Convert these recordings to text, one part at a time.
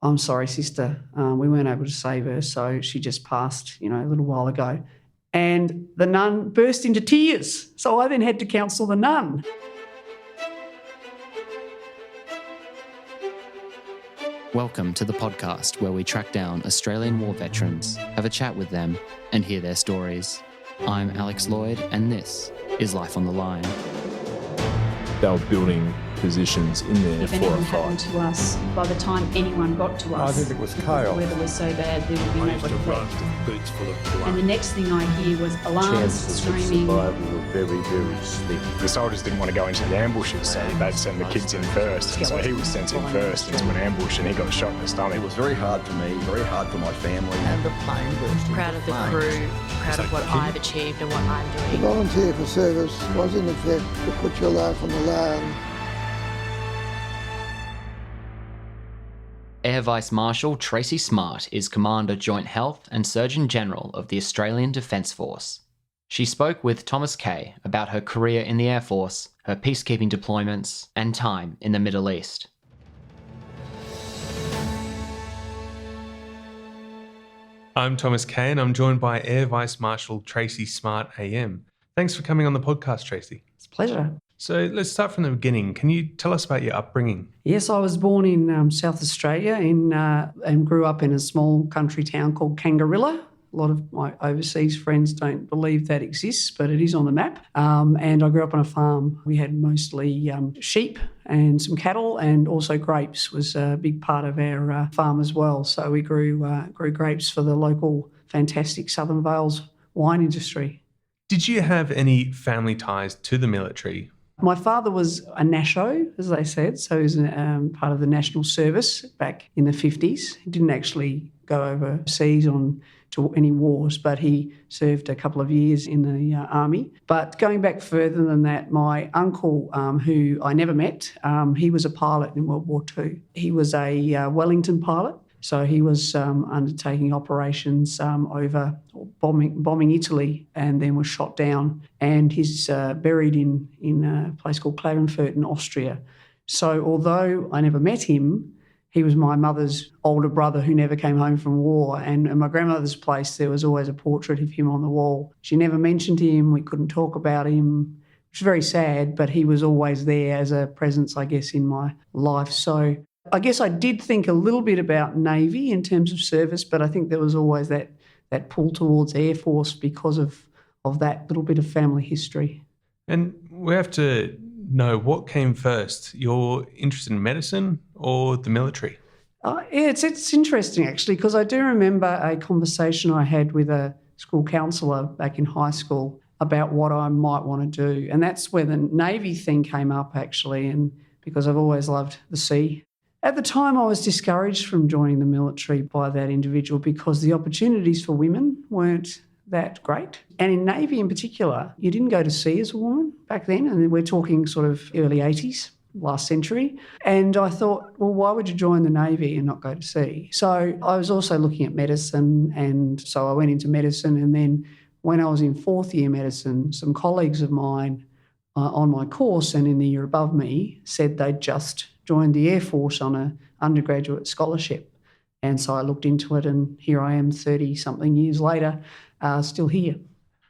I'm sorry, sister, we weren't able to save her, so she just passed, a little while ago. And the nun burst into tears. So I then had to counsel the nun. Welcome to the podcast where we track down Australian war veterans, have a chat with them, and hear their stories. I'm Alex Lloyd, and this is Life on the Line. They were building positions in there if for anything a happened fight. to us, by the time anyone got to us, I think it was the chaos. weather was so bad there would be I used to nobody run left. with boots full of blood. And the next thing I hear was alarms, Chances of screaming. survival were very, very slim. The soldiers didn't want to go into the ambushes, so they'd send the kids in first. So he was sent in first into an ambush and he got shot in the stomach. It was very hard for me, very hard for my family. And the plane burst. Proud of the crew, proud of what I've achieved and what I'm To doing. volunteer for service was in effect to put your life on the line. Air Vice-Marshal Tracy Smart is Commander Joint Health and Surgeon General of the Australian Defence Force. She spoke with Thomas Kaye about her career in the Air Force, her peacekeeping deployments, and time in the Middle East. I'm Thomas Kaye and I'm joined by Air Vice-Marshal Tracy Smart AM. Thanks for coming on the podcast, Tracy. It's a pleasure. So let's start from the beginning. Can you tell us about your upbringing? Yes, I was born in South Australia and grew up in a small country town called Kangarilla. A lot of my overseas friends don't believe that exists, but it is on the map. And I grew up on a farm. We had mostly sheep and some cattle, and also grapes was a big part of our farm as well. So we grew grapes for the local fantastic Southern Vales wine industry. Did you have any family ties to the military? My father was a Nasho, as they said, so he was part of the National Service back in the 50s. He didn't actually go overseas to any wars, but he served a couple of years in the army. But going back further than that, my uncle, who I never met, he was a pilot in World War II. He was a Wellington pilot. So he was undertaking operations over bombing Italy, and then was shot down, and he's buried in a place called Klagenfurt in Austria. So although I never met him, he was my mother's older brother who never came home from war. And at my grandmother's place, there was always a portrait of him on the wall. She never mentioned him. We couldn't talk about him, which was very sad, but he was always there as a presence, I guess, in my life. So I guess I did think a little bit about Navy in terms of service, but I think there was always that pull towards Air Force because of that little bit of family history. And we have to know, what came first, your interest in medicine or the military? Yeah, it's interesting actually, because I do remember a conversation I had with a school counsellor back in high school about what I might want to do. And that's where the Navy thing came up actually, and because I've always loved the sea. At the time, I was discouraged from joining the military by that individual because the opportunities for women weren't that great. And in Navy in particular, you didn't go to sea as a woman back then, and we're talking sort of early 80s, last century. And I thought, well, why would you join the Navy and not go to sea? So I was also looking at medicine, and so I went into medicine. And then when I was in fourth year medicine, some colleagues of mine on my course and in the year above me said they'd just joined the Air Force on an undergraduate scholarship. And so I looked into it, and here I am 30-something years later, still here.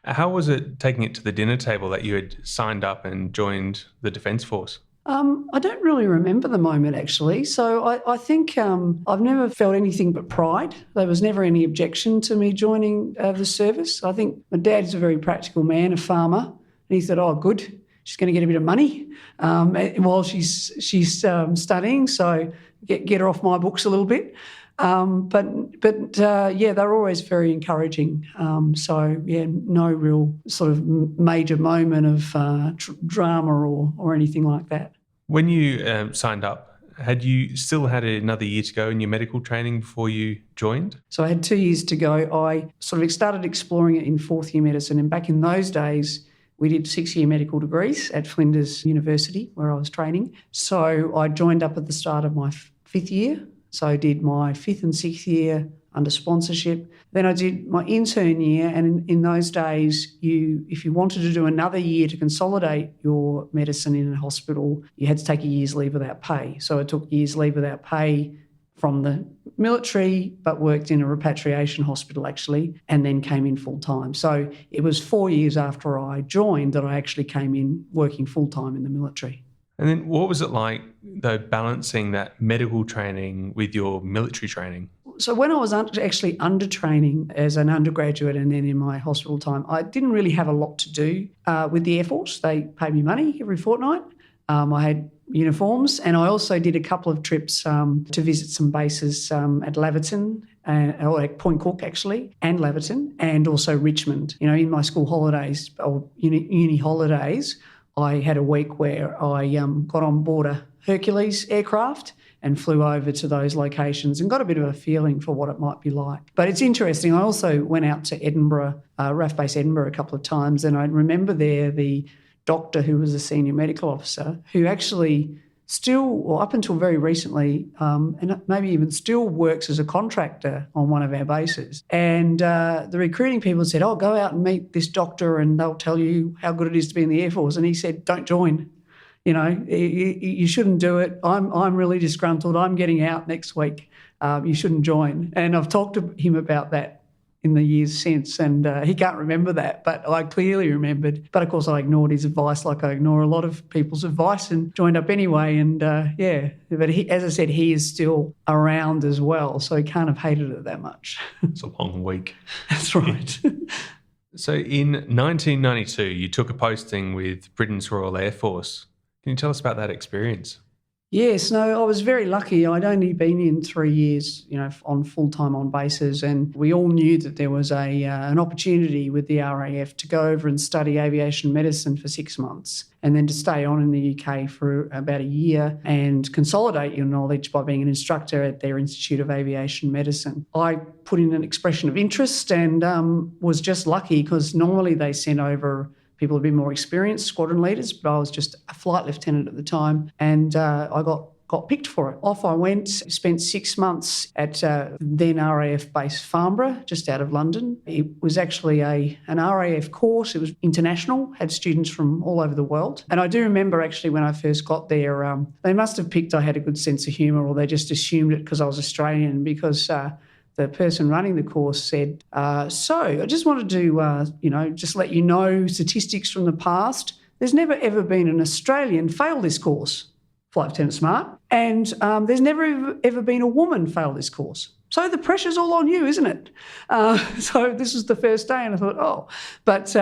How was it taking it to the dinner table that you had signed up and joined the Defence Force? I don't really remember the moment, actually. So I think I've never felt anything but pride. There was never any objection to me joining the service. I think my dad's a very practical man, a farmer, and he thought, oh, good, she's going to get a bit of money while she's studying, so get her off my books a little bit. But they're always very encouraging. No real sort of major moment of drama or anything like that. When you signed up, had you still had another year to go in your medical training before you joined? So I had 2 years to go. I sort of started exploring it in fourth year medicine, and back in those days, we did 6-year medical degrees at Flinders University, where I was training. So I joined up at the start of my fifth year. So I did my fifth and sixth year under sponsorship. Then I did my intern year, and in those days, if you wanted to do another year to consolidate your medicine in a hospital, you had to take a year's leave without pay. So I took year's leave without pay from the military, but worked in a repatriation hospital actually, and then came in full time. So it was 4 years after I joined that I actually came in working full time in the military. And then what was it like, though, balancing that medical training with your military training? So when I was actually under training as an undergraduate and then in my hospital time, I didn't really have a lot to do with the Air Force. They paid me money every fortnight. I had uniforms, and I also did a couple of trips to visit some bases at Laverton, or at Point Cook actually, and Laverton, and also Richmond. You know, in my school holidays or uni holidays, I had a week where I got on board a Hercules aircraft and flew over to those locations and got a bit of a feeling for what it might be like. But it's interesting, I also went out to Edinburgh, RAF Base Edinburgh a couple of times, and I remember there the doctor who was a senior medical officer who actually still, or up until very recently, and maybe even still works as a contractor on one of our bases. And the recruiting people said, oh, go out and meet this doctor and they'll tell you how good it is to be in the Air Force. And he said, don't join. You know, you shouldn't do it. I'm really disgruntled. I'm getting out next week. You shouldn't join. And I've talked to him about that in the years since, and he can't remember that, but I clearly remembered. But of course, I ignored his advice like I ignore a lot of people's advice and joined up anyway. And but he, as I said, he is still around as well, so he can't have hated it that much. It's a long week. That's right. So in 1992, you took a posting with Britain's Royal Air Force. Can you tell us about that experience? Yes, no, I was very lucky. I'd only been in 3 years, you know, on full-time on bases, and we all knew that there was an opportunity with the RAF to go over and study aviation medicine for 6 months and then to stay on in the UK for about a year and consolidate your knowledge by being an instructor at their Institute of Aviation Medicine. I put in an expression of interest and was just lucky because normally they sent over people who'd been more experienced, squadron leaders, but I was just a flight lieutenant at the time, and I got picked for it. Off I went, spent 6 months at then RAF base Farnborough, just out of London. It was actually an RAF course. It was international, had students from all over the world. And I do remember actually when I first got there, they must have picked I had a good sense of humour, or they just assumed it because I was Australian, because the person running the course said, so I just wanted to, just let you know statistics from the past. There's never ever been an Australian fail this course, Flight Lieutenant Smart, and there's never ever been a woman fail this course. So the pressure's all on you, isn't it? So this was the first day and I thought, oh. But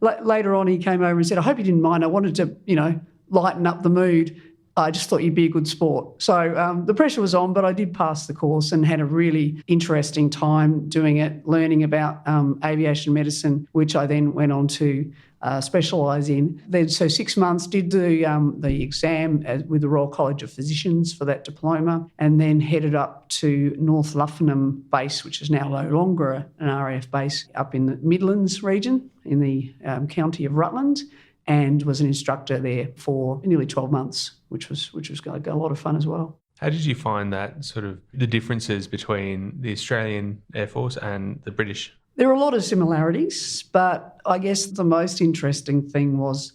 later on he came over and said, I hope you didn't mind. I wanted to, lighten up the mood. I just thought you'd be a good sport. So the pressure was on, but I did pass the course and had a really interesting time doing it, learning about aviation medicine, which I then went on to specialise in. Then, so 6 months, did the exam with the Royal College of Physicians for that diploma, and then headed up to North Luffenham base, which is now no longer an RAF base, up in the Midlands region in the county of Rutland, and was an instructor there for nearly 12 months, which was a lot of fun as well. How did you find that sort of the differences between the Australian Air Force and the British? There are a lot of similarities, but I guess the most interesting thing was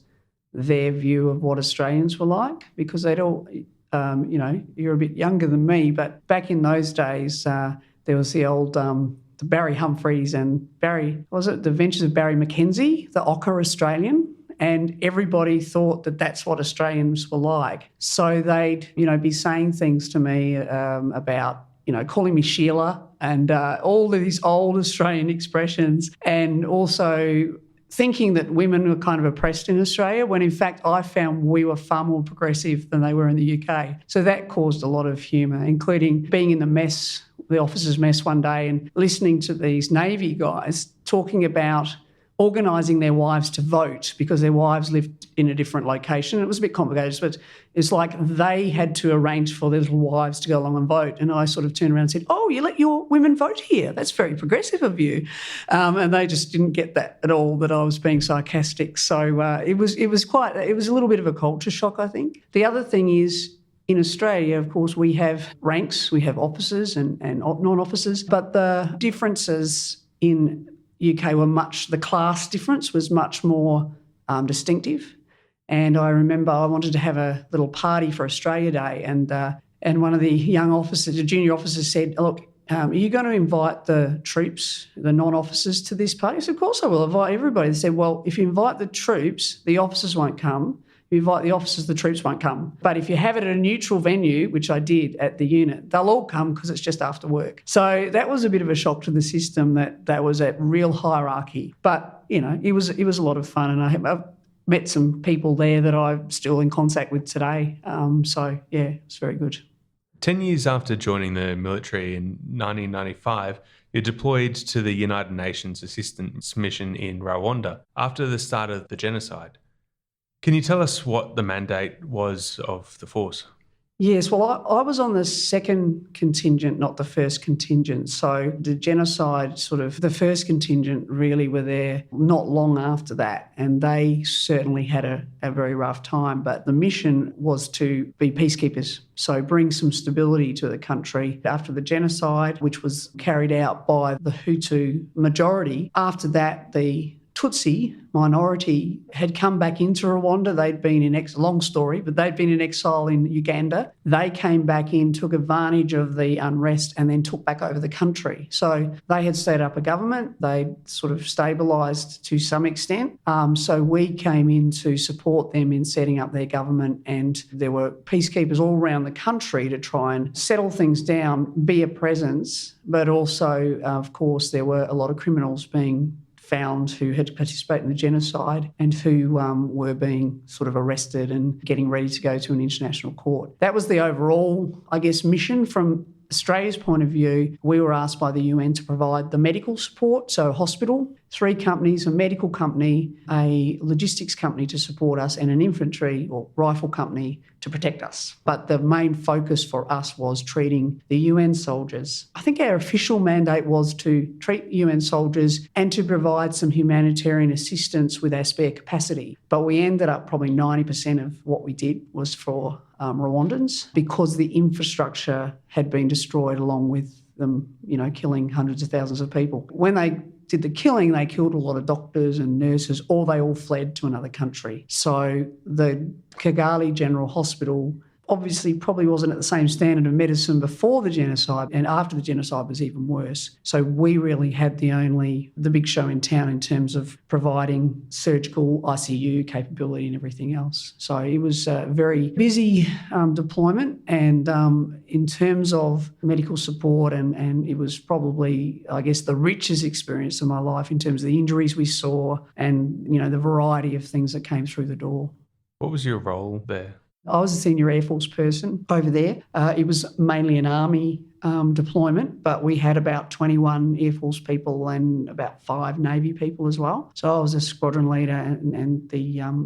their view of what Australians were like, because they'd all, you're a bit younger than me, but back in those days, there was the old the Barry Humphries and The Adventures of Barry Mackenzie, the Ochre Australian. And everybody thought that that's what Australians were like. So they'd, be saying things to me about, calling me Sheila and all of these old Australian expressions, and also thinking that women were kind of oppressed in Australia, when in fact I found we were far more progressive than they were in the UK. So that caused a lot of humour, including being in the officers' mess one day and listening to these Navy guys talking about organising their wives to vote because their wives lived in a different location. It was a bit complicated, but it's like they had to arrange for their little wives to go along and vote. And I sort of turned around and said, oh, you let your women vote here? That's very progressive of you. And they just didn't get that at all, that I was being sarcastic. So it was a little bit of a culture shock, I think. The other thing is, in Australia, of course, we have ranks, we have officers and non-officers, but the differences in UK the class difference was much more distinctive. And I remember I wanted to have a little party for Australia Day, and And one of the young officers, the junior officers said, look, are you going to invite the troops, the non-officers to this party? I said, of course I will invite everybody. They said, well, if you invite the troops, the officers won't come. If you invite the officers, the troops won't come. But if you have it at a neutral venue, which I did at the unit, they'll all come because it's just after work. So that was a bit of a shock to the system that was a real hierarchy. But, it was a lot of fun, and I've met some people there that I'm still in contact with today. So, yeah, it's very good. 10 years after joining the military in 1995, you're deployed to the United Nations Assistance Mission in Rwanda after the start of the genocide. Can you tell us what the mandate was of the force? Yes, well, I was on the second contingent, not the first contingent. So the genocide, the first contingent really were there not long after that, and they certainly had a very rough time. But the mission was to be peacekeepers, so bring some stability to the country after the genocide, which was carried out by the Hutu majority. After that, the Tutsi minority had come back into Rwanda. They'd been in long story, but they'd been in exile in Uganda. They came back in, took advantage of the unrest, and then took back over the country. So they had set up a government. They sort of stabilised to some extent. So we came in to support them in setting up their government, and there were peacekeepers all around the country to try and settle things down, be a presence, but also, of course, there were a lot of criminals being found who had participated in the genocide and who were being sort of arrested and getting ready to go to an international court. That was the overall, mission. From Australia's point of view, we were asked by the UN to provide the medical support, so a hospital, 3 companies, a medical company, a logistics company to support us, and an infantry or rifle company to protect us. But the main focus for us was treating the UN soldiers. I think our official mandate was to treat UN soldiers and to provide some humanitarian assistance with our spare capacity. But we ended up probably 90% of what we did was for Rwandans, because the infrastructure had been destroyed along with them, killing hundreds of thousands of people. When they did the killing, they killed a lot of doctors and nurses, or they all fled to another country. So the Kigali General Hospital obviously probably wasn't at the same standard of medicine before the genocide, and after the genocide was even worse. So we really had the big show in town in terms of providing surgical ICU capability and everything else. So it was a very busy deployment, and in terms of medical support, and it was probably, the richest experience of my life in terms of the injuries we saw and, the variety of things that came through the door. What was your role there? I was a senior Air Force person over there. It was mainly an Army deployment, but we had about 21 Air Force people and about 5 Navy people as well. So I was a squadron leader and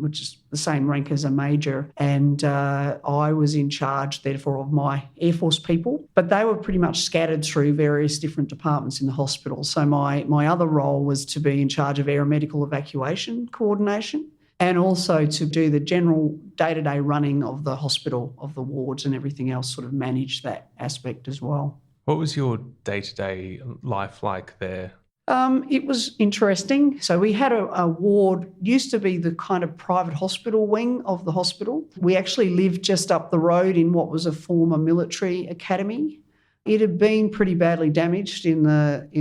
which is the same rank as a major, and I was in charge, therefore, of my Air Force people. But they were pretty much scattered through various different departments in the hospital. So my other role was to be in charge of aeromedical evacuation coordination, and also to do the general day-to-day running of the hospital, of the wards and everything else, sort of manage that aspect as well. What was your day-to-day life like there? It was interesting. So we had a ward, used to be the kind of private hospital wing of the hospital. We actually lived just up the road in what was a former military academy. It had been pretty badly damaged in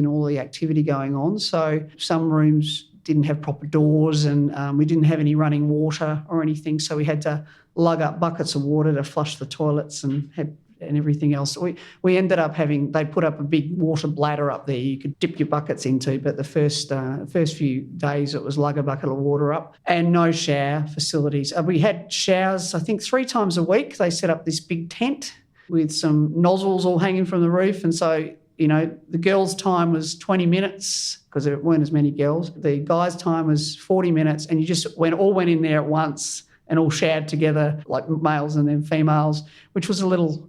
all the activity going on. So some rooms didn't have proper doors, and we didn't have any running water or anything, so we had to lug up buckets of water to flush the toilets and everything else. We ended up they put up a big water bladder up there you could dip your buckets into, but the first few days it was lug a bucket of water up, and no shower facilities. We had showers, I think, 3 times a week. They set up this big tent with some nozzles all hanging from the roof, and so the girls' time was 20 minutes because there weren't as many girls. The guys' time was 40 minutes, and you just all went in there at once and all showered together, like males and then females, which was a little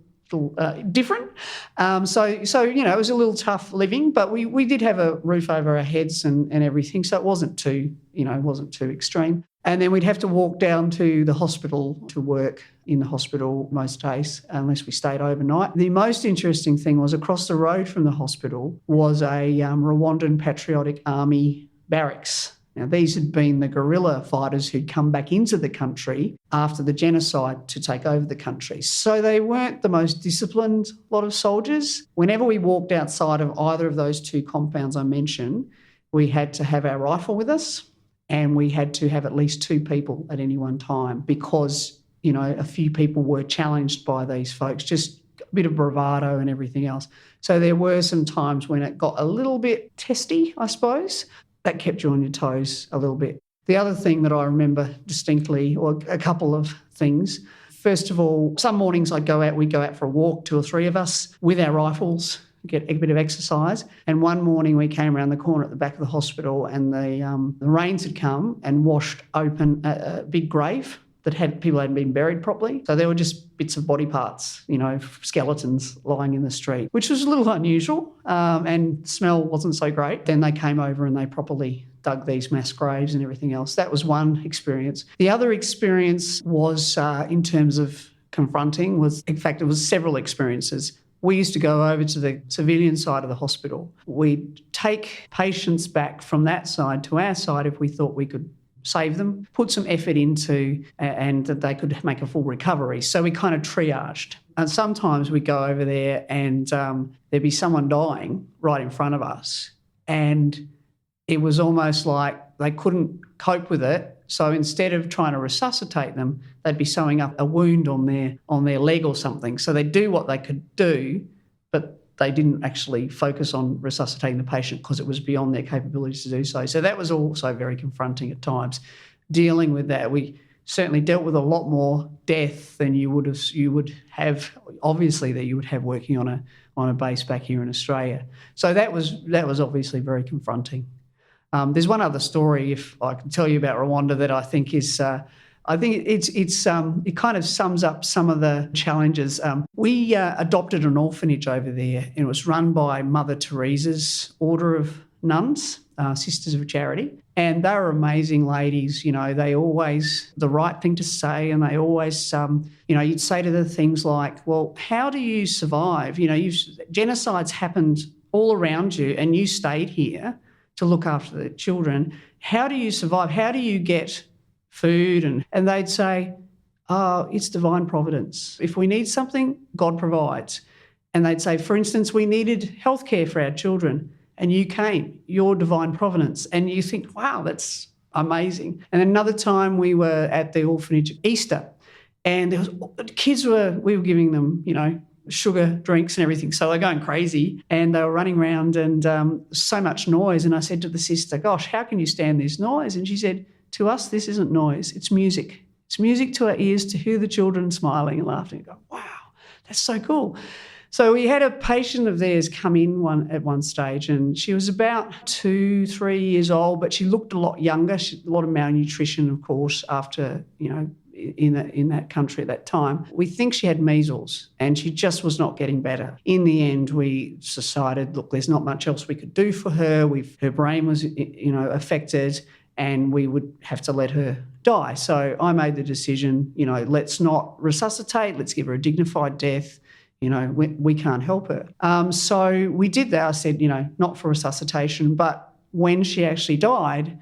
different. So it was a little tough living, but we did have a roof over our heads and everything, so it wasn't too extreme. And then we'd have to walk down to the hospital to work in the hospital most days, unless we stayed overnight. The most interesting thing was across the road from the hospital was a Rwandan Patriotic Army barracks. Now, these had been the guerrilla fighters who'd come back into the country after the genocide to take over the country. So they weren't the most disciplined lot of soldiers. Whenever we walked outside of either of those two compounds I mentioned, we had to have our rifle with us and we had to have at least 2 people at any one time because, a few people were challenged by these folks, just a bit of bravado and everything else. So there were some times when it got a little bit testy, I suppose. That kept you on your toes a little bit. The other thing that I remember distinctly, or a couple of things, first of all, some mornings we'd go out for a walk, 2 or 3 of us, with our rifles, get a bit of exercise. And one morning we came around the corner at the back of the hospital and the rains had come and washed open a big grave that people hadn't been buried properly. So there were just bits of body parts, skeletons lying in the street, which was a little unusual and smell wasn't so great. Then they came over and they properly dug these mass graves and everything else. That was one experience. The other experience was in terms of confronting it was several experiences. We used to go over to the civilian side of the hospital. We'd take patients back from that side to our side if we thought we could save them, put some effort into and that they could make a full recovery. So we kind of triaged. And sometimes we'd go over there and there'd be someone dying right in front of us. And it was almost like they couldn't cope with it. So instead of trying to resuscitate them, they'd be sewing up a wound on their leg or something. So they'd do what they could do, but they didn't actually focus on resuscitating the patient because it was beyond their capabilities to do so. So that was also very confronting at times. Dealing with that, we certainly dealt with a lot more death than you would have working on a base back here in Australia. So that was obviously very confronting. There's one other story, if I can tell you, about Rwanda that I think is. It kind of sums up some of the challenges. We adopted an orphanage over there, and it was run by Mother Teresa's Order of Nuns, Sisters of Charity, and they were amazing ladies. They always the right thing to say, and they always, you'd say to them things like, "Well, how do you survive? Genocides happened all around you, and you stayed here to look after the children. How do you survive? How do you get food?" And they'd say, "Oh, it's divine providence. If we need something, God provides." And they'd say, for instance, we needed healthcare for our children and you came, your divine providence. And you think, wow, that's amazing. And another time we were at the orphanage at Easter and we were giving them, sugar drinks and everything. So they're going crazy and they were running around and so much noise. And I said to the sister, "Gosh, how can you stand this noise?" And she said, "To us, this isn't noise, it's music. It's music to our ears to hear the children smiling and laughing." And go, wow, that's so cool. So we had a patient of theirs come in at one stage and she was about 2-3 years old, but she looked a lot younger. A lot of malnutrition, of course, after, in that country at that time. We think she had measles and she just was not getting better. In the end, we decided, look, there's not much else we could do for her. Her brain was, affected, and we would have to let her die. So I made the decision, let's not resuscitate, let's give her a dignified death. We can't help her. So we did that. I said, not for resuscitation, but when she actually died,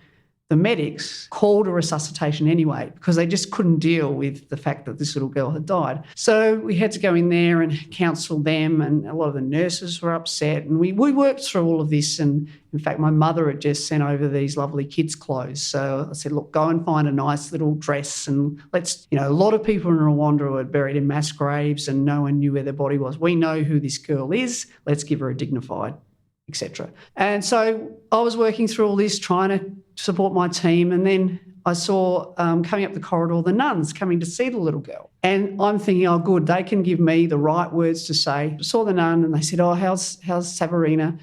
the medics called a resuscitation anyway because they just couldn't deal with the fact that this little girl had died. So we had to go in there and counsel them, and a lot of the nurses were upset. And we worked through all of this. And in fact, my mother had just sent over these lovely kids' clothes. So I said, look, go and find a nice little dress and a lot of people in Rwanda were buried in mass graves and no one knew where their body was. We know who this girl is. Let's give her a dignified, etc. And so I was working through all this, trying to support my team, and then I saw coming up the corridor the nuns coming to see the little girl. And I'm thinking, oh, good, they can give me the right words to say. I saw the nun and they said, "Oh, how's Savarina?"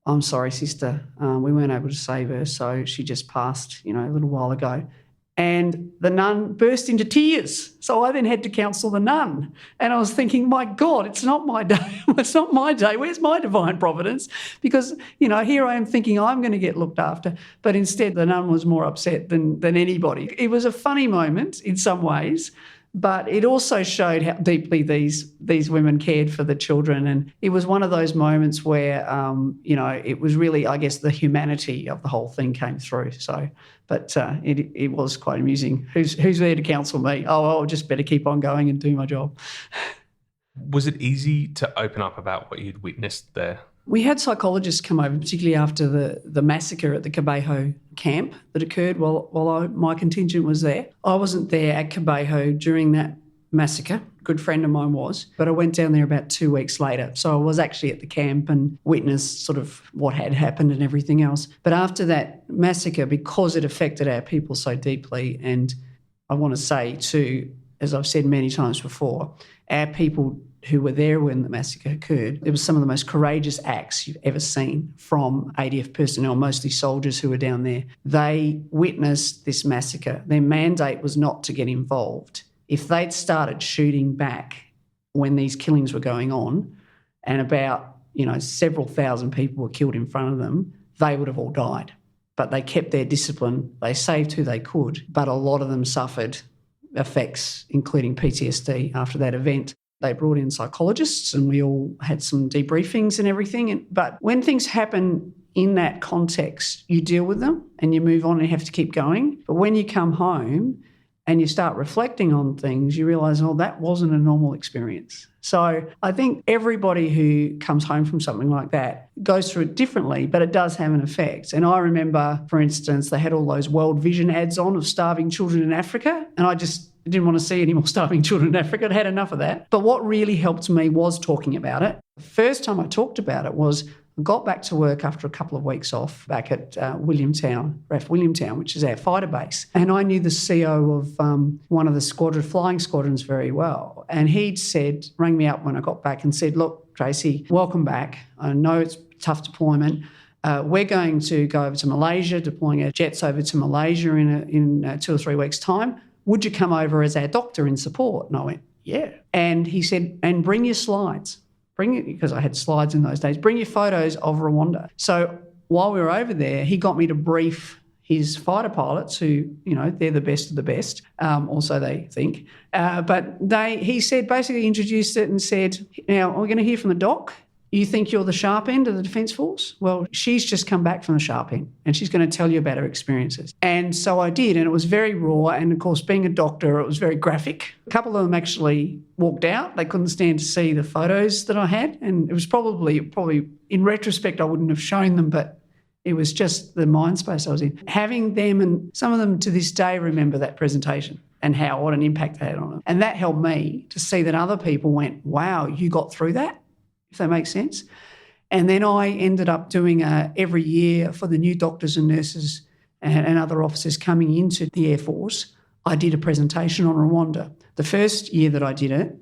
"I'm sorry, sister, we weren't able to save her, so she just passed, a little while ago." And the nun burst into tears. So I then had to counsel the nun. And I was thinking, my God, it's not my day. It's not my day. Where's my divine providence? Because, here I am thinking I'm going to get looked after. But instead, the nun was more upset than anybody. It was a funny moment in some ways, But it also showed how deeply these women cared for the children. And it was one of those moments where, it was really, I guess, the humanity of the whole thing came through. So, but it was quite amusing. Who's there to counsel me? Oh, I'll just better keep on going and do my job. Was it easy to open up about what you'd witnessed there? We had psychologists come over, particularly after the massacre at the Kaye camp that occurred while my contingent was there. I wasn't there at Kaye during that massacre. A good friend of mine was, but I went down there about 2 weeks later. So I was actually at the camp and witnessed sort of what had happened and everything else. But after that massacre, because it affected our people so deeply, and I want to say too, as I've said many times before, our people who were there when the massacre occurred, it was some of the most courageous acts you've ever seen from ADF personnel, mostly soldiers who were down there. They witnessed this massacre. Their mandate was not to get involved. If they'd started shooting back when these killings were going on and about, several thousand people were killed in front of them, they would have all died. But they kept their discipline. They saved who they could, but a lot of them suffered effects, including PTSD after that event. They brought in psychologists and we all had some debriefings and everything. But when things happen in that context, you deal with them and you move on and you have to keep going. But when you come home and you start reflecting on things, you realise, that wasn't a normal experience. So I think everybody who comes home from something like that goes through it differently, but it does have an effect. And I remember, for instance, they had all those World Vision ads on of starving children in Africa, and I just didn't want to see any more starving children in Africa. I'd had enough of that. But what really helped me was talking about it. The first time I talked about it was I got back to work after a couple of weeks off back at RAF Williamtown, which is our fighter base. And I knew the CO of one of the flying squadrons very well. And he'd rang me up when I got back and said, look, Tracy, welcome back. I know it's a tough deployment. We're going to go over to Malaysia, deploying our jets over to Malaysia in 2 or 3 weeks' time. Would you come over as our doctor in support? And I went, yeah. And he said, and bring your slides. Because I had slides in those days, bring your photos of Rwanda. So while we were over there, he got me to brief his fighter pilots who, they're the best of the best, also they think. But he said, basically introduced it and said, now we're going to hear from the doc. You think you're the sharp end of the Defence Force? Well, she's just come back from the sharp end and she's going to tell you about her experiences. And so I did, and it was very raw. And of course, being a doctor, it was very graphic. A couple of them actually walked out. They couldn't stand to see the photos that I had. And it was probably in retrospect, I wouldn't have shown them, but it was just the mind space I was in. Having them, and some of them to this day remember that presentation and what an impact they had on them. And that helped me to see that other people went, wow, you got through that? If that makes sense. And then I ended up doing every year for the new doctors and nurses and other officers coming into the Air Force, I did a presentation on Rwanda. The first year that I did it,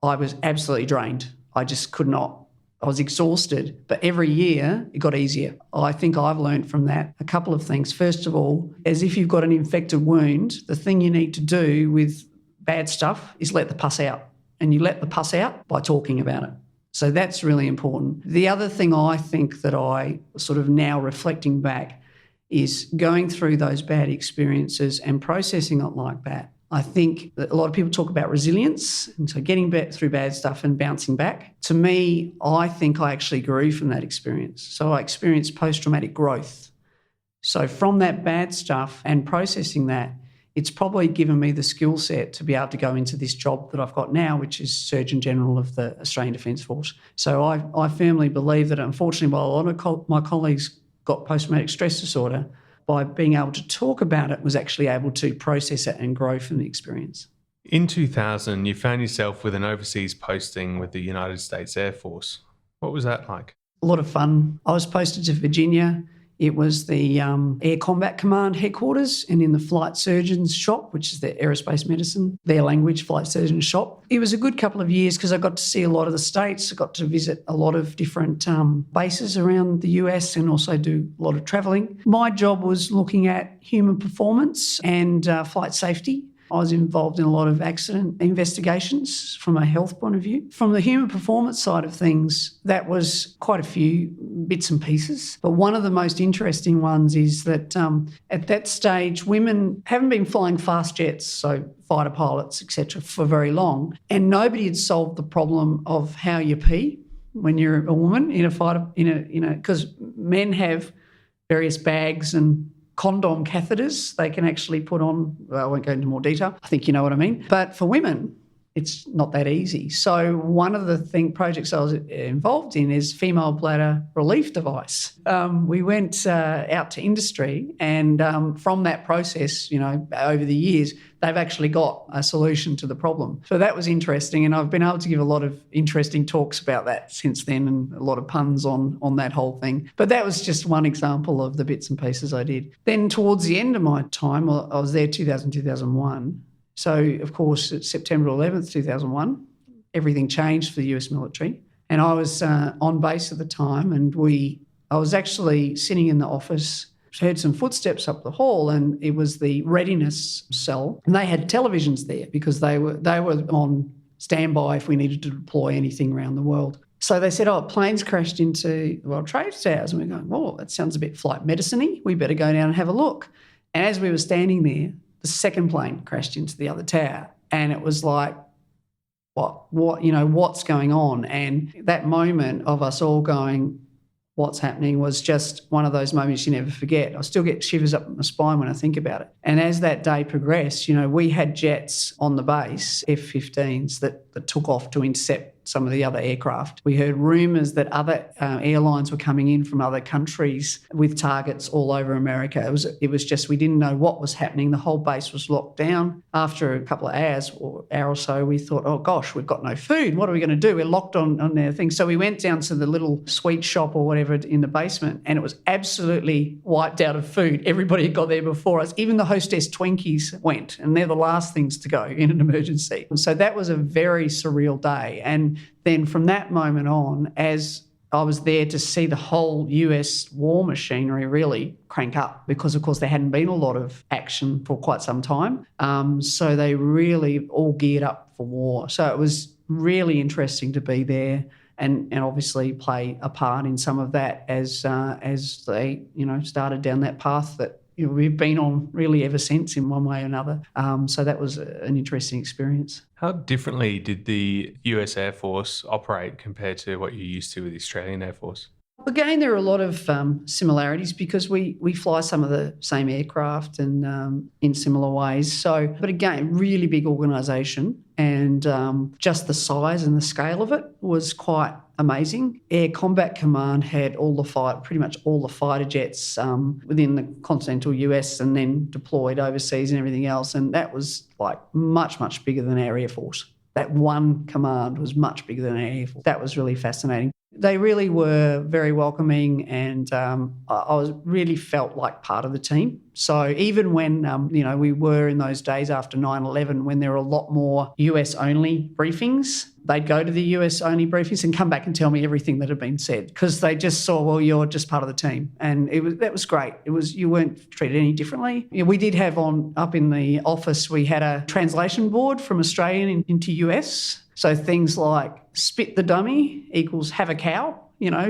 I was absolutely drained. I just could not. I was exhausted. But every year it got easier. I think I've learned from that a couple of things. First of all, as if you've got an infected wound, the thing you need to do with bad stuff is let the pus out. And you let the pus out by talking about it. So that's really important. The other thing I think that I sort of now reflecting back is going through those bad experiences and processing it like that. I think that a lot of people talk about resilience, and so getting back through bad stuff and bouncing back. To me, I think I actually grew from that experience. So I experienced post-traumatic growth. So from that bad stuff and processing that, it's probably given me the skill set to be able to go into this job that I've got now, which is Surgeon General of the Australian Defence Force. So I firmly believe that, unfortunately, while a lot of my colleagues got post-traumatic stress disorder, by being able to talk about it, was actually able to process it and grow from the experience. In 2000, you found yourself with an overseas posting with the United States Air Force. What was that like? A lot of fun. I was posted to Virginia. It was the Air Combat Command headquarters, and in the flight surgeon's shop, which is the aerospace medicine, their language, flight surgeon's shop. It was a good couple of years because I got to see a lot of the states. I got to visit a lot of different bases around the US and also do a lot of travelling. My job was looking at human performance and flight safety. I was involved in a lot of accident investigations from a health point of view. From the human performance side of things, that was quite a few bits and pieces. But one of the most interesting ones is that at that stage, women haven't been flying fast jets, so fighter pilots, etc., for very long, and nobody had solved the problem of how you pee when you're a woman in a fighter, because men have various bags and condom catheters they can actually put on. Well, I won't go into more detail. I think you know what I mean. But for women, it's not that easy. So one of the projects I was involved in is female bladder relief device. We went out to industry, and from that process, over the years, they've actually got a solution to the problem. So that was interesting, and I've been able to give a lot of interesting talks about that since then, and a lot of puns on that whole thing. But that was just one example of the bits and pieces I did. Then towards the end of my time, I was there 2001. So, of course, it's September 11th, 2001, everything changed for the US military. And I was on base at the time, and I was actually sitting in the office, heard some footsteps up the hall, and it was the readiness cell. And they had televisions there because they were on standby if we needed to deploy anything around the world. So they said, planes crashed into the World Trade Towers. And we're going, that sounds a bit flight medicine-y. We better go down and have a look. And as we were standing there, the second plane crashed into the other tower, and it was like, what's going on? And that moment of us all going, what's happening, was just one of those moments you never forget. I still get shivers up my spine when I think about it. And as that day progressed, we had jets on the base, F-15s, that took off to intercept some of the other aircraft. We heard rumours that other airlines were coming in from other countries with targets all over America. It was just, we didn't know what was happening. The whole base was locked down. After a couple of hours or so, we thought, oh gosh, we've got no food. What are we going to do? We're locked on their thing. So we went down to the little sweet shop or whatever in the basement, and it was absolutely wiped out of food. Everybody had got there before us. Even the hostess Twinkies went, and they're the last things to go in an emergency. So that was a very surreal day. And then from that moment on, as I was there to see the whole US war machinery really crank up, because, of course, there hadn't been a lot of action for quite some time. So they really all geared up for war. So it was really interesting to be there and obviously play a part in some of that as they, started down that path that we've been on really ever since in one way or another. So that was an interesting experience. How differently did the US Air Force operate compared to what you're used to with the Australian Air Force? Again, there are a lot of similarities because we fly some of the same aircraft and in similar ways. So, but again, really big organisation, and just the size and the scale of it was quite amazing. Air Combat Command had pretty much all the fighter jets within the continental US and then deployed overseas and everything else, and that was like much, much bigger than our Air Force. That one command was much bigger than our Air Force. That was really fascinating. They really were very welcoming, and I really felt like part of the team. So even when, we were in those days after 9/11, when there were a lot more US-only briefings, they'd go to the US-only briefings and come back and tell me everything that had been said, because they just saw, well, you're just part of the team. And that was great. You weren't treated any differently. We did have up in the office, we had a translation board from Australian into US. So things like spit the dummy equals have a cow,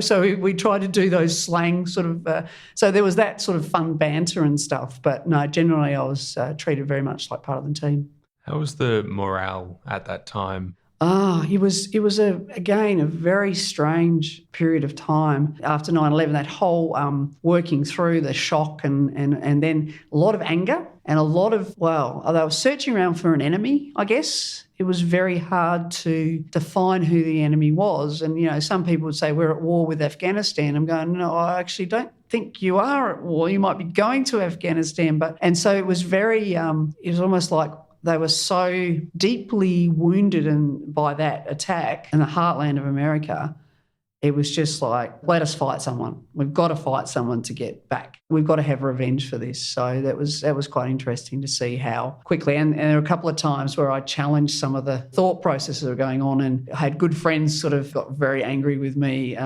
so we tried to do those slang sort of, so there was that sort of fun banter and stuff. But no, generally I was treated very much like part of the team. How was the morale at that time? It was again a very strange period of time after 9/11. That whole working through the shock and then a lot of anger and a lot of they were searching around for an enemy, I guess. It was very hard to define who the enemy was, and some people would say we're at war with Afghanistan. I'm going, no, I actually don't think you are at war. You might be going to Afghanistan, and so it was very. It was almost like they were so deeply wounded by that attack in the heartland of America. It was just like, let us fight someone. We've got to fight someone to get back. We've got to have revenge for this. So that was quite interesting to see how quickly. And there were a couple of times where I challenged some of the thought processes that were going on, and I had good friends sort of got very angry with me,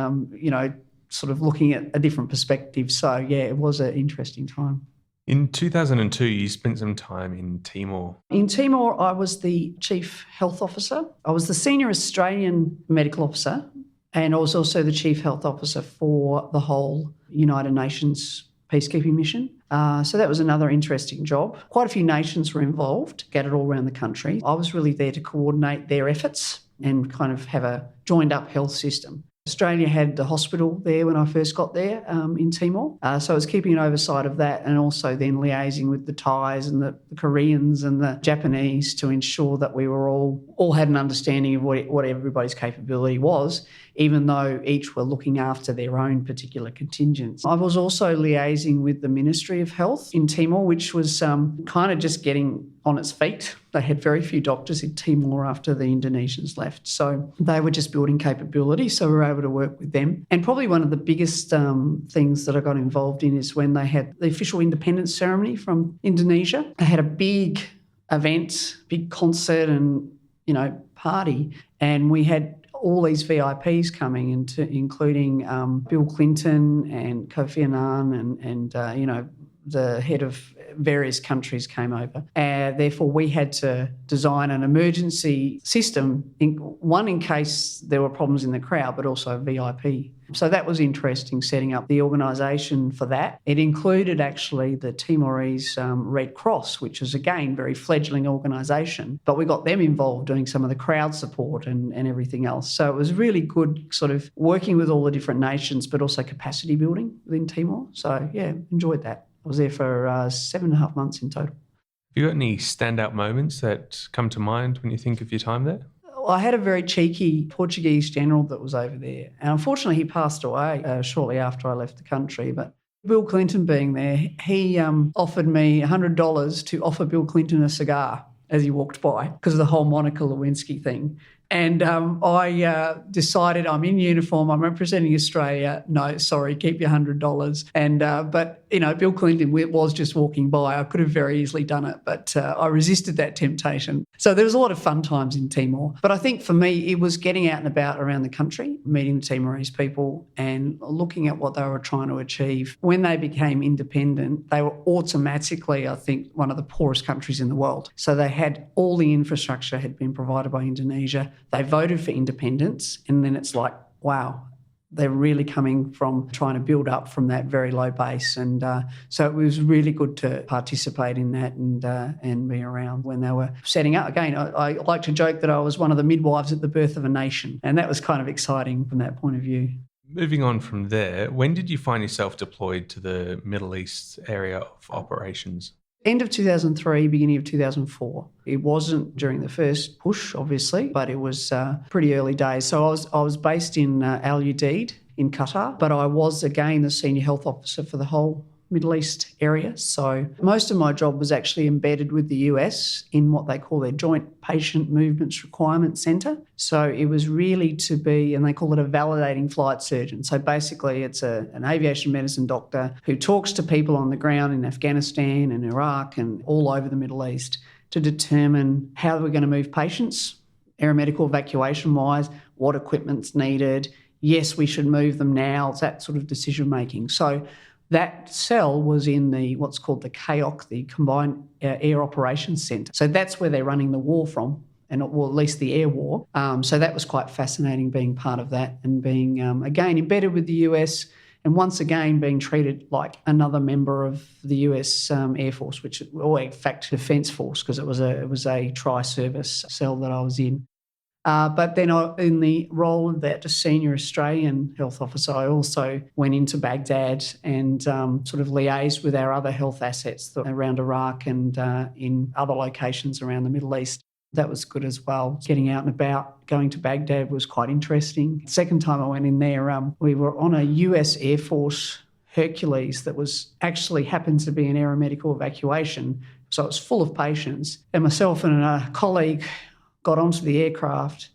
sort of looking at a different perspective. So, yeah, it was an interesting time. In 2002, you spent some time in Timor. In Timor, I was the Chief Health Officer. I was the Senior Australian Medical Officer, and I was also the Chief Health Officer for the whole United Nations peacekeeping mission. So that was another interesting job. Quite a few nations were involved, scattered all around the country. I was really there to coordinate their efforts and kind of have a joined-up health system. Australia had the hospital there when I first got there in Timor. So I was keeping an oversight of that and also then liaising with the Thais and the Koreans and the Japanese to ensure that we were all had an understanding of what everybody's capability was, even though each were looking after their own particular contingents. I was also liaising with the Ministry of Health in Timor, which was kind of just getting on its feet. They had very few doctors in Timor after the Indonesians left. So they were just building capability. So we were able to work with them. And probably one of the biggest things that I got involved in is when they had the official independence ceremony from Indonesia. They had a big event, big concert and, party. And we had all these VIPs coming, including Bill Clinton and Kofi Annan and the head of various countries came over. Therefore, we had to design an emergency system, one in case there were problems in the crowd, but also VIP. So that was interesting, setting up the organisation for that. It included actually the Timorese Red Cross, which is, again, very fledgling organisation. But we got them involved doing some of the crowd support and everything else. So it was really good sort of working with all the different nations, but also capacity building within Timor. So, yeah, enjoyed that. I was there for 7.5 months in total. Have you got any standout moments that come to mind when you think of your time there? I had a very cheeky Portuguese general that was over there. And unfortunately, he passed away shortly after I left the country. But Bill Clinton being there, he offered me $100 to offer Bill Clinton a cigar as he walked by because of the whole Monica Lewinsky thing. And I decided I'm in uniform, I'm representing Australia. No, sorry, keep your $100. And but Bill Clinton was just walking by. I could have very easily done it, but I resisted that temptation. So there was a lot of fun times in Timor. But I think for me, it was getting out and about around the country, meeting the Timorese people and looking at what they were trying to achieve. When they became independent, they were automatically, I think, one of the poorest countries in the world. So they had all the infrastructure had been provided by Indonesia. They voted for independence, and then it's like, wow, they're really coming from trying to build up from that very low base. And so it was really good to participate in that and be around when they were setting up. Again, I like to joke that I was one of the midwives at the birth of a nation, and that was kind of exciting from that point of view. Moving on from there, when did you find yourself deployed to the Middle East area of operations? End of 2003, beginning of 2004. It wasn't during the first push, obviously, but it was pretty early days. So I was based in Al Udeid in Qatar, but I was, again, the senior health officer for the whole Middle East area. So most of my job was actually embedded with the US in what they call their Joint Patient Movements Requirement Centre. So it was really to be, and they call it a validating flight surgeon. So basically it's an aviation medicine doctor who talks to people on the ground in Afghanistan and Iraq and all over the Middle East to determine how we're going to move patients, aeromedical evacuation-wise, what equipment's needed. Yes, we should move them now. It's that sort of decision-making. So that cell was in what's called the CAOC, the Combined Air Operations Centre. So that's where they're running the war from, or at least the air war. So that was quite fascinating being part of that and being, again, embedded with the US and once again being treated like another member of the US Air Force, or in fact Defence Force, because it was a tri-service cell that I was in. But then in the role of that senior Australian health officer, I also went into Baghdad and sort of liaised with our other health assets around Iraq and in other locations around the Middle East. That was good as well. Getting out and about, going to Baghdad was quite interesting. Second time I went in there, we were on a US Air Force Hercules that happened to be an aeromedical evacuation. So it was full of patients. And myself and a colleague got onto the aircraft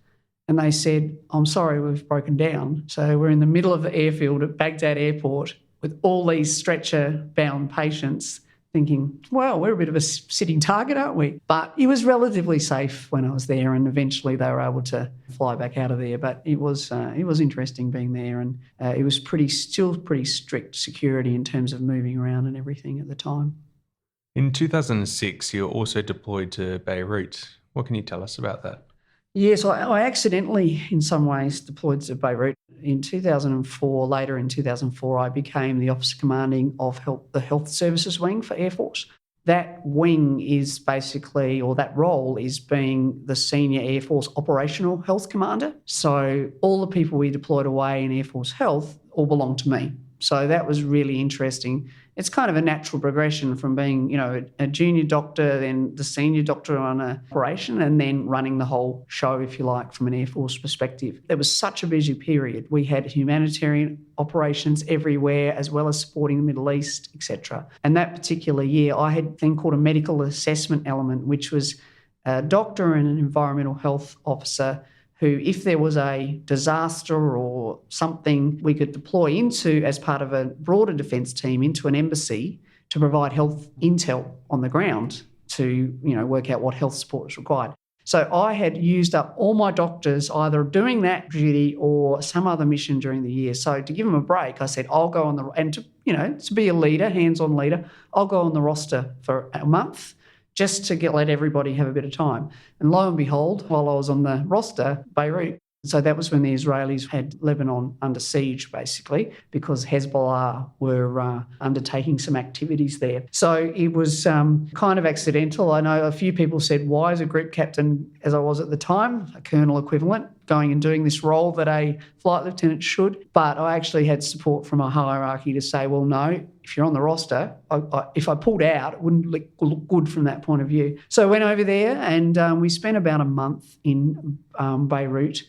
and they said, I'm sorry, we've broken down. So we're in the middle of the airfield at Baghdad Airport with all these stretcher-bound patients thinking, well, we're a bit of a sitting target, aren't we? But it was relatively safe when I was there and eventually they were able to fly back out of there. But it was interesting being there and it was still pretty strict security in terms of moving around and everything at the time. In 2006, you were also deployed to Beirut. What can you tell us about that? Yes, I accidentally, in some ways, deployed to Beirut. In 2004, later in 2004, I became the Officer Commanding of the Health Services Wing for Air Force. That wing is basically, or that role is being the Senior Air Force Operational Health Commander. So all the people we deployed away in Air Force Health all belong to me. So that was really interesting. It's kind of a natural progression from being, a junior doctor, then the senior doctor on an operation, and then running the whole show, if you like, from an Air Force perspective. There was such a busy period. We had humanitarian operations everywhere, as well as supporting the Middle East, etc. And that particular year, I had a thing called a medical assessment element, which was a doctor and an environmental health officer who, if there was a disaster or something we could deploy into as part of a broader defence team into an embassy to provide health intel on the ground to, work out what health support was required. So I had used up all my doctors either doing that duty or some other mission during the year. So to give them a break, I said, I'll go on to be a leader, hands-on leader, I'll go on the roster for a month, just to let everybody have a bit of time. And lo and behold, while I was on the roster, Beirut, so that was when the Israelis had Lebanon under siege, basically, because Hezbollah were undertaking some activities there. So it was kind of accidental. I know a few people said, why is a group captain, as I was at the time, a colonel equivalent, going and doing this role that a flight lieutenant should? But I actually had support from a hierarchy to say, well, no, if you're on the roster, if I pulled out, it wouldn't look good from that point of view. So I went over there and we spent about a month in Beirut.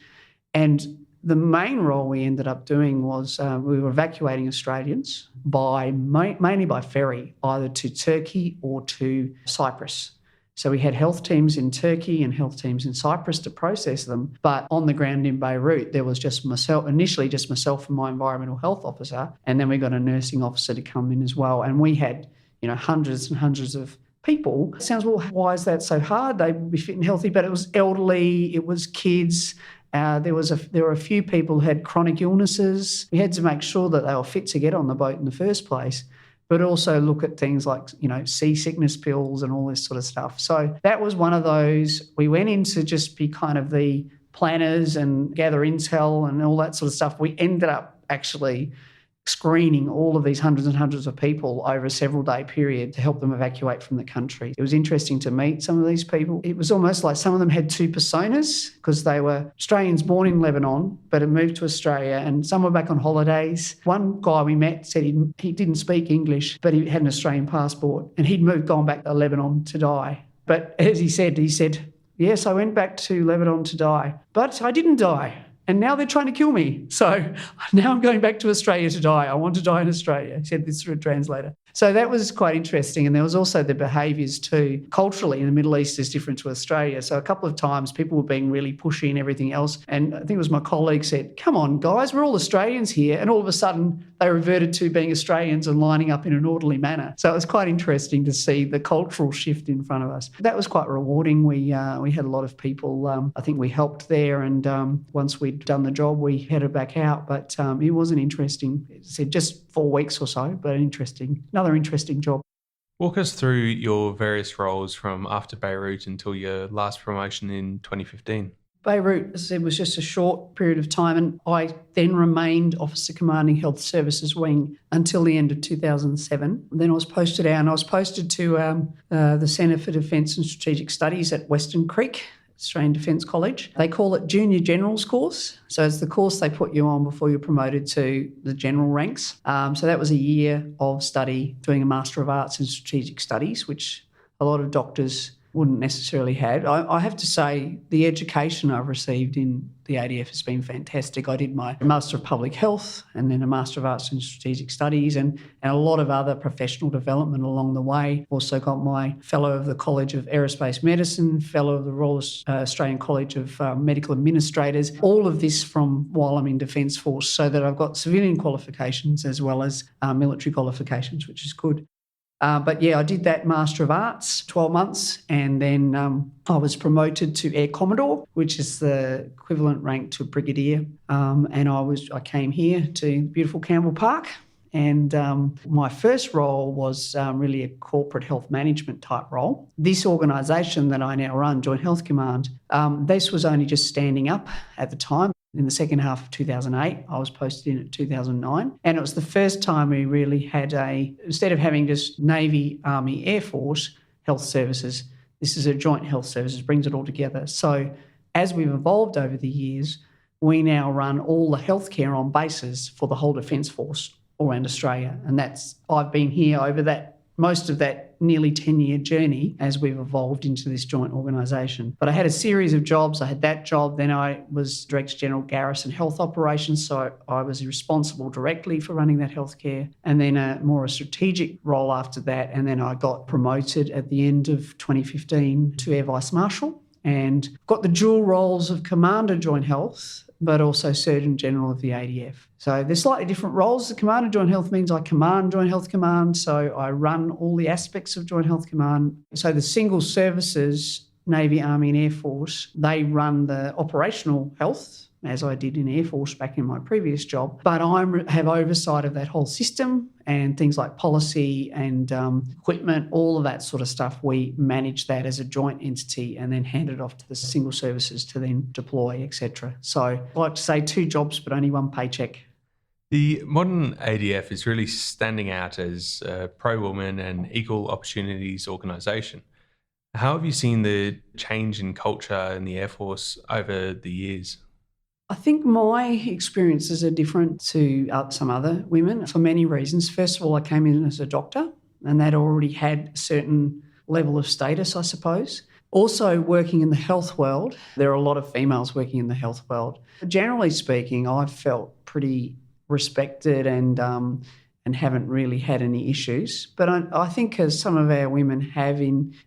And the main role we ended up doing was we were evacuating Australians mainly by ferry, either to Turkey or to Cyprus. So we had health teams in Turkey and health teams in Cyprus to process them. But on the ground in Beirut, there was initially just myself and my environmental health officer. And then we got a nursing officer to come in as well. And we had, hundreds and hundreds of people. It sounds, well, why is that so hard? They would be fit and healthy, but it was elderly, it was kids. There were a few people who had chronic illnesses. We had to make sure that they were fit to get on the boat in the first place, but also look at things like, seasickness pills and all this sort of stuff. So that was one of those. We went in to just be kind of the planners and gather intel and all that sort of stuff. We ended up actually screening all of these hundreds and hundreds of people over a several-day period to help them evacuate from the country. It was interesting to meet some of these people. It was almost like some of them had two personas because they were Australians born in Lebanon but had moved to Australia, and some were back on holidays. One guy we met said he didn't speak English, but he had an Australian passport, and he'd gone back to Lebanon to die. But as he said, yes, I went back to Lebanon to die, but I didn't die. And now they're trying to kill me. So now I'm going back to Australia to die. I want to die in Australia. He said this through a translator. So that was quite interesting. And there was also the behaviours too. Culturally, in the Middle East is different to Australia. So a couple of times people were being really pushy and everything else. And I think it was my colleague said, come on, guys, we're all Australians here. And all of a sudden they reverted to being Australians and lining up in an orderly manner. So it was quite interesting to see the cultural shift in front of us. That was quite rewarding. We had a lot of people. I think we helped there. And once we'd done the job, we headed back out. But it was an interesting, it said just 4 weeks or so, but another interesting job. Walk us through your various roles from after Beirut until your last promotion in 2015. Beirut, as I said, was just a short period of time, and I then remained Officer Commanding Health Services Wing until the end of 2007. Then I was posted out, and I was posted to the Centre for Defence and Strategic Studies at Western Creek, Australian Defence College. They call it Junior General's course. So it's the course they put you on before you're promoted to the general ranks. So that was a year of study doing a Master of Arts in Strategic Studies, which a lot of doctors wouldn't necessarily have. I have to say the education I've received in the ADF has been fantastic. I did my Master of Public Health and then a Master of Arts in Strategic Studies and a lot of other professional development along the way. Also got my Fellow of the College of Aerospace Medicine, Fellow of the Royal Australian College of Medical Administrators, all of this from while I'm in Defence Force, so that I've got civilian qualifications as well as military qualifications, which is good. But yeah, I did that Master of Arts, 12 months, and then I was promoted to Air Commodore, which is the equivalent rank to Brigadier. And I came here to beautiful Campbell Park And my first role was really a corporate health management type role. This organisation that I now run, Joint Health Command, this was only just standing up at the time. In the second half of 2008, I was posted in at 2009. And it was the first time we really had instead of having just Navy, Army, Air Force health services, this is a joint health services, brings it all together. So as we've evolved over the years, we now run all the healthcare on bases for the whole Defence Force all around Australia. And I've been here over most of that nearly 10-year journey as we've evolved into this joint organisation. But I had a series of jobs. I had that job. Then I was Director General Garrison Health Operations, so I was responsible directly for running that healthcare. And then a strategic role after that. And then I got promoted at the end of 2015 to Air Vice-Marshal and got the dual roles of Commander Joint Health, but also Surgeon General of the ADF. So there's slightly different roles. The Commander Joint Health means I command Joint Health Command, so I run all the aspects of Joint Health Command. So the single services, Navy, Army and Air Force, they run the operational health, as I did in Air Force back in my previous job. But I have oversight of that whole system and things like policy and equipment, all of that sort of stuff. We manage that as a joint entity and then hand it off to the single services to then deploy, etc. So I like to say 2 jobs but only 1 paycheck. The modern ADF is really standing out as a pro-woman and equal opportunities organisation. How have you seen the change in culture in the Air Force over the years? I think my experiences are different to some other women for many reasons. First of all, I came in as a doctor and that already had a certain level of status, I suppose. Also, working in the health world, there are a lot of females working in the health world. Generally speaking, I've felt pretty respected and haven't really had any issues. But I think as some of our women have,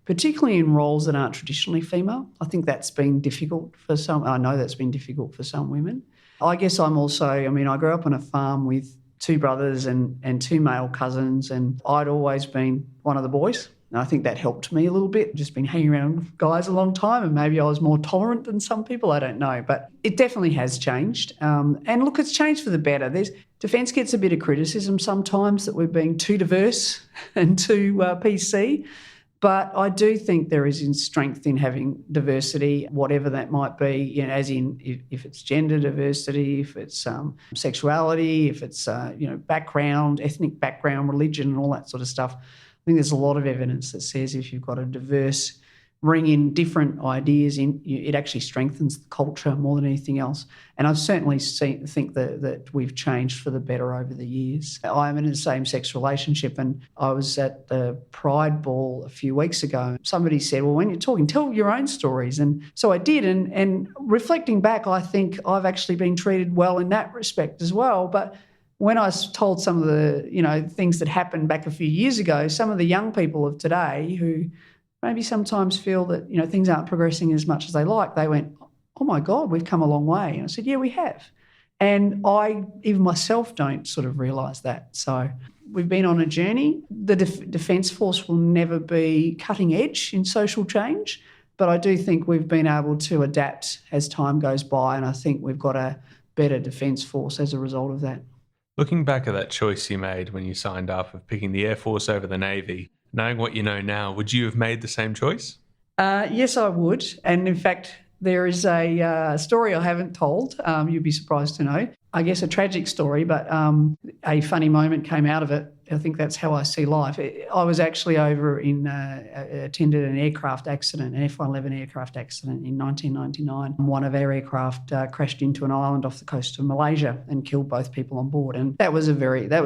particularly in roles that aren't traditionally female, I think that's been difficult for some. I know that's been difficult for some women. I guess I grew up on a farm with 2 brothers and 2 male cousins, and I'd always been one of the boys. And I think that helped me a little bit, just been hanging around with guys a long time, and maybe I was more tolerant than some people, I don't know. But it definitely has changed. And look, it's changed for the better. Defence gets a bit of criticism sometimes that we're being too diverse and too PC. But I do think there is strength in having diversity, whatever that might be, as in if it's gender diversity, if it's sexuality, if it's background, ethnic background, religion and all that sort of stuff. I think there's a lot of evidence that says if you've got a diverse, bring in different ideas, it actually strengthens the culture more than anything else. And I've certainly think that we've changed for the better over the years. I'm in a same-sex relationship, and I was at the Pride Ball a few weeks ago. Somebody said, well, when you're talking, tell your own stories. And so I did. And reflecting back, I think I've actually been treated well in that respect as well. But when I told some of the, things that happened back a few years ago, some of the young people of today who maybe sometimes feel that, things aren't progressing as much as they like, they went, oh my God, we've come a long way. And I said, yeah, we have. And I, even myself, don't sort of realise that. So we've been on a journey. The Defence Force will never be cutting edge in social change, but I do think we've been able to adapt as time goes by, and I think we've got a better Defence Force as a result of that. Looking back at that choice you made when you signed up of picking the Air Force over the Navy, knowing what you know now, would you have made the same choice? Yes, I would. And in fact, there is a story I haven't told. You'd be surprised to know. I guess a tragic story, but a funny moment came out of it. I think that's how I see life. I was actually over attended an aircraft accident, an F-111 aircraft accident in 1999. One of our aircraft crashed into an island off the coast of Malaysia and killed both people on board. And that was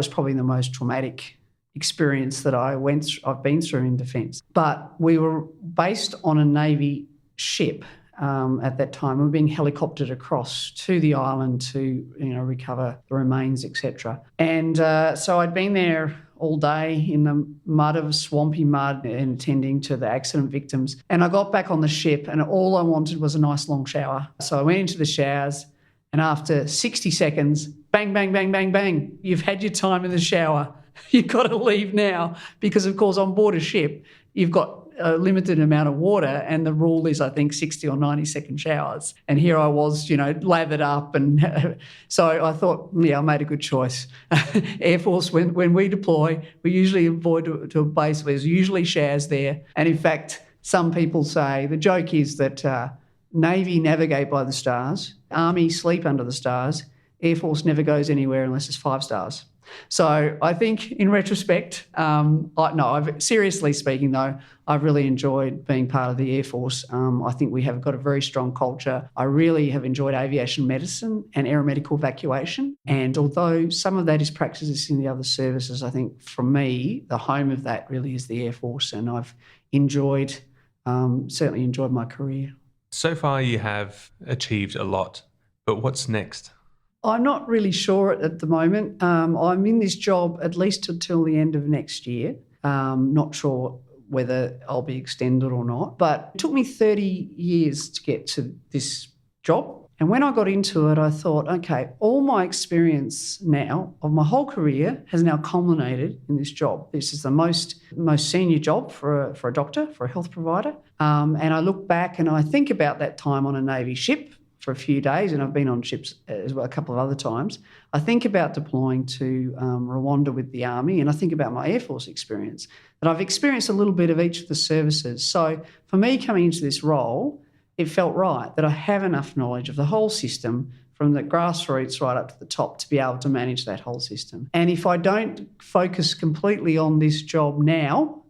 probably the most traumatic experience that I've been through in defence. But we were based on a Navy ship at that time. We were being helicoptered across to the island to recover the remains, etc. And so I'd been there all day in the swampy mud and tending to the accident victims. And I got back on the ship and all I wanted was a nice long shower. So I went into the showers, and after 60 seconds, bang, bang, bang, bang, bang, you've had your time in the shower. You've got to leave now because, of course, on board a ship, you've got a limited amount of water, and the rule is, I think, 60 or 90-second showers. And here I was, lathered up. And so I thought, I made a good choice. Air Force, when we deploy, we usually avoid to a base where there's usually showers there. And in fact, some people say, the joke is that Navy navigate by the stars, Army sleep under the stars, Air Force never goes anywhere unless it's 5 stars. So I think in retrospect, seriously speaking though, I've really enjoyed being part of the Air Force. I think we have got a very strong culture. I really have enjoyed aviation medicine and aeromedical evacuation. And although some of that is practices in the other services, I think for me, the home of that really is the Air Force. And I've certainly enjoyed my career. So far you have achieved a lot, but what's next? I'm not really sure at the moment. I'm in this job at least until the end of next year. Not sure whether I'll be extended or not. But it took me 30 years to get to this job. And when I got into it, I thought, okay, all my experience now of my whole career has now culminated in this job. This is the most senior job for a doctor, for a health provider. And I look back and I think about that time on a Navy ship for a few days, and I've been on ships as well a couple of other times. I think about deploying to Rwanda with the Army, and I think about my Air Force experience. And I've experienced a little bit of each of the services. So for me coming into this role, it felt right that I have enough knowledge of the whole system from the grassroots right up to the top to be able to manage that whole system. And if I don't focus completely on this job now,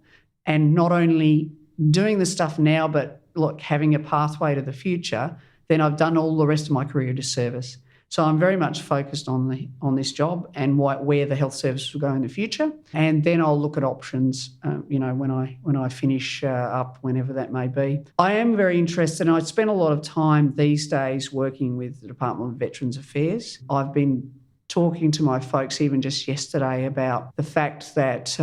and not only doing the stuff now, but having a pathway to the future, then I've done all the rest of my career a disservice. So I'm very much focused on this job and where the health service will go in the future. And then I'll look at options, when I finish up, whenever that may be. I am very interested, and I spend a lot of time these days working with the Department of Veterans Affairs. I've been talking to my folks even just yesterday about the fact that,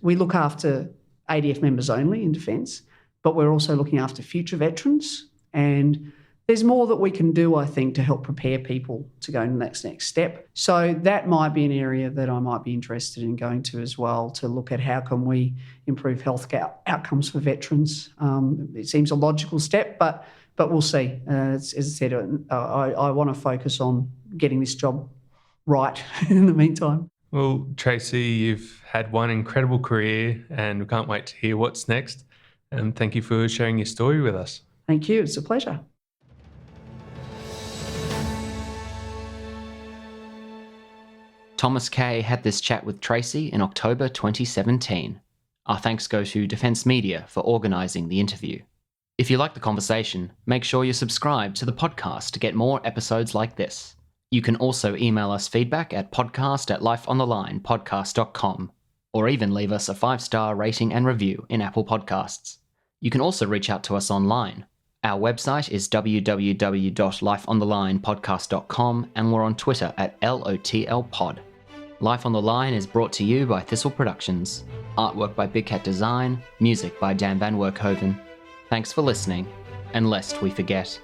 we look after ADF members only in defence, but we're also looking after future veterans. And there's more that we can do, I think, to help prepare people to go in the next step. So that might be an area that I might be interested in going to as well, to look at how can we improve health outcomes for veterans. It seems a logical step, but we'll see. As I said, I want to focus on getting this job right in the meantime. Well, Tracy, you've had one incredible career, and we can't wait to hear what's next. And thank you for sharing your story with us. Thank you. It's a pleasure. Thomas Kaye had this chat with Tracy in October 2017. Our thanks go to Defence Media for organising the interview. If you like the conversation, make sure you subscribe to the podcast to get more episodes like this. You can also email us feedback at podcast@lifeonthelinepodcast.com, or even leave us a 5-star rating and review in Apple Podcasts. You can also reach out to us online. Our website is www.lifeonthelinepodcast.com, and we're on Twitter at LOTLpod. Life on the Line is brought to you by Thistle Productions. Artwork by Big Cat Design, music by Dan Van Werkhoven. Thanks for listening, and lest we forget,